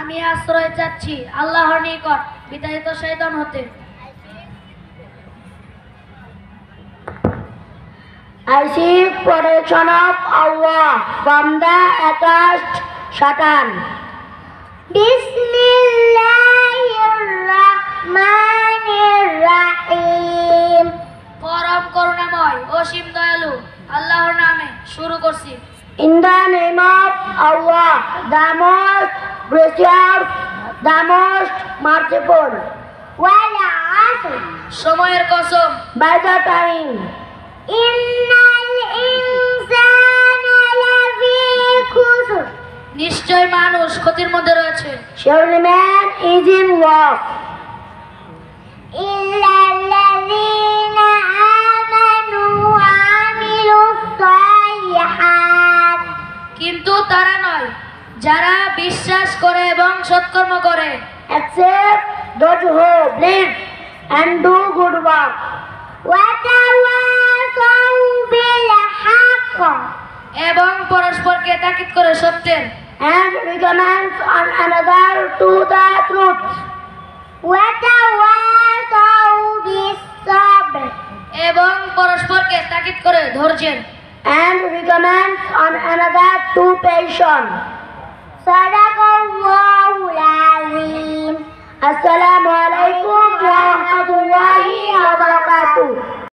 আমি আশ্রয় চাচ্ছি আল্লাহর নিকট বিতাড়িত শয়তান হতে। I seek protection of Allah from the accursed Satan. Bismillahirrahmanirrahim. পরম করুণাময় অসীম দয়ালু আল্লাহর নামে শুরু করছি। In the name of Allah, the most gracious, the most merciful. সময়ের কসম, By the time. নিশ্চয় মানুষ ক্ষতির মধ্যে রয়েছে। Surely man is in loss. কিন্তু তারা নয় যারা বিশ্বাস করে এবং সৎকর্ম করে, Except those who believe and do good work. এবং পরস্পরকে তাকিদ করে সত্যের, And recommend one another to the truth. এবং পরস্পরকে তাকিদ করে ধৈর্যের। And recommend one another to patience. Assalamu alaikum wa rahmatullahi wa barakatuh.